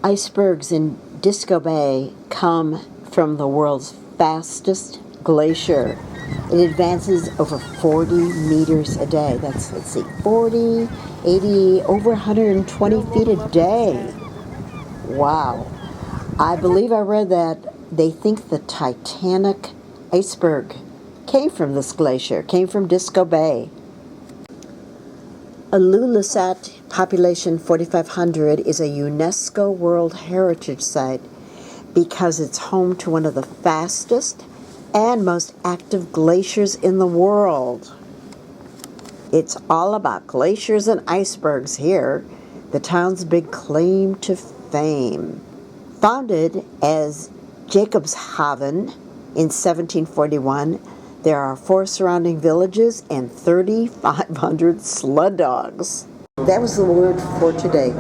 Icebergs in Disco Bay come from the world's fastest glacier. It advances over 40 meters a day. That's, let's see, 40, 80, over 120 feet a day. Wow. I believe I read that they think the Titanic iceberg came from this glacier, came from Disco Bay. Illulissat, population 4,500, is a UNESCO World Heritage Site because it's home to one of the fastest and most active glaciers in the world. It's all about glaciers and icebergs here, the town's big claim to fame. Founded as Jakobshavn in 1741, there are 4 surrounding villages and 3,500 sled dogs. That was the word for today.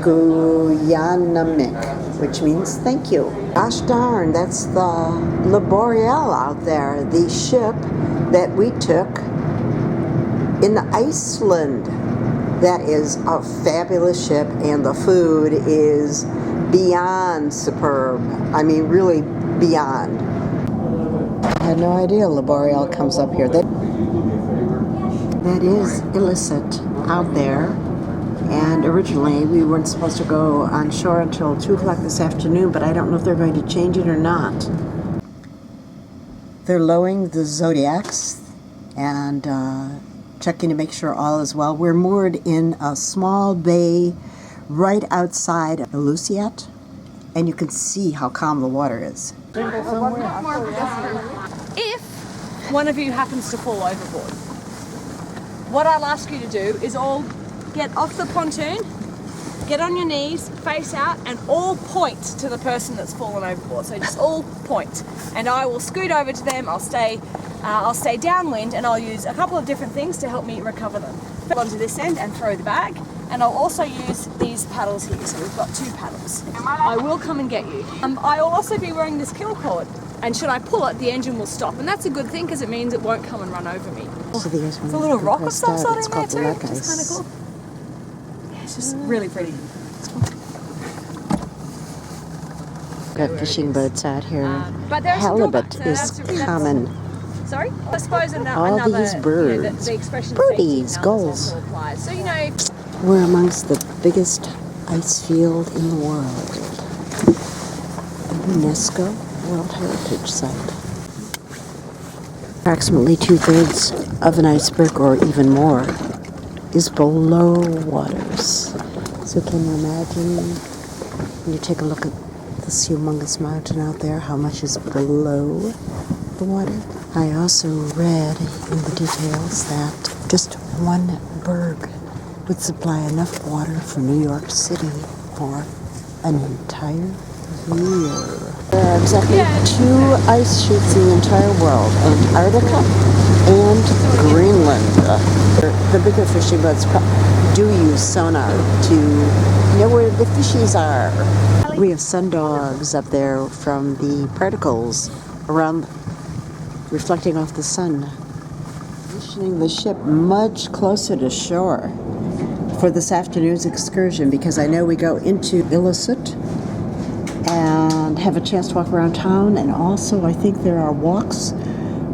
Kuljalleq, which means thank you. Gosh darn, that's the Le Boreal out there, the ship that we took in Iceland. That is a fabulous ship, and the food is beyond superb. I mean, really beyond. I had no idea Le Boreal comes up here. That is Illulissat out there. And originally we weren't supposed to go on shore until 2 o'clock this afternoon, but I don't know if they're going to change it or not. They're lowering the Zodiacs and checking to make sure all is well. We're moored in a small bay right outside Illulissat, and you can see how calm the water is. If one of you happens to fall overboard, what I'll ask you to do is all get off the pontoon, get on your knees, face out, and all point to the person that's fallen overboard. So just all point, and I will scoot over to them. I'll stay downwind, and I'll use a couple of different things to help me recover them. Onto this end and throw the bag, and I'll also use these paddles here. So we've got 2 paddles. I will come and get you. I'll also be wearing this kill cord, and should I pull it, the engine will stop, and that's a good thing because it means it won't come and run over me. So there's a little rock of some sort in there too, which which is kind of cool. Yeah, it's just really pretty. Got fishing boats out here. But there's Halibut is common. Sorry? I suppose all these birds, the expression birdies, gulls. So, you know, we're amongst the biggest ice field in the world. A UNESCO World Heritage Site. Approximately 2/3 of an iceberg, or even more, is below waters. So can you imagine, when you take a look at this humongous mountain out there, how much is below the water? I also read in the details that just one berg would supply enough water for New York City for an entire year. There are exactly 2 ice sheets in the entire world, Antarctica and Greenland. The bigger fishing boats do use sonar to know where the fishies are. We have sundogs up there from the particles around, reflecting off the sun. Positioning the ship much closer to shore for this afternoon's excursion, because I know we go into Illulissat and have a chance to walk around town, and also I think there are walks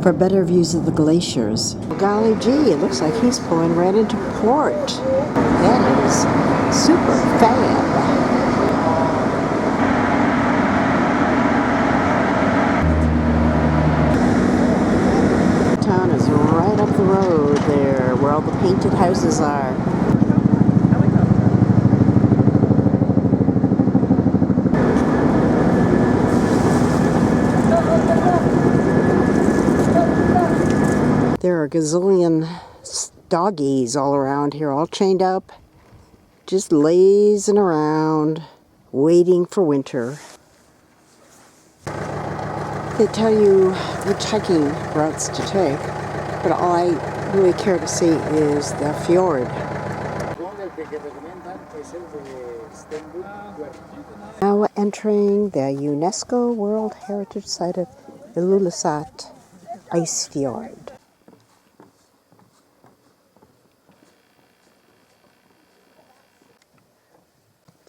for better views of the glaciers. Golly gee, it looks like he's pulling right into port. That is super fab. Town is right up the road there, where all the painted houses are. There are a gazillion doggies all around here, all chained up, just lazing around, waiting for winter. They tell you which hiking routes to take, but all I really care to see is the fjord. Now entering the UNESCO World Heritage Site of Illulissat Ice Fjord.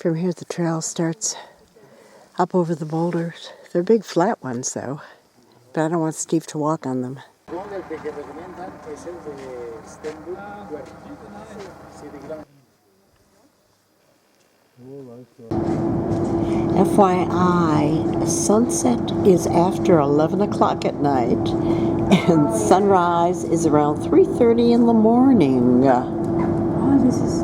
From here, the trail starts up over the boulders. They're big flat ones, though, but I don't want Steve to walk on them. FYI, sunset is after 11 o'clock at night, and sunrise is around 3:30 in the morning. Oh, this is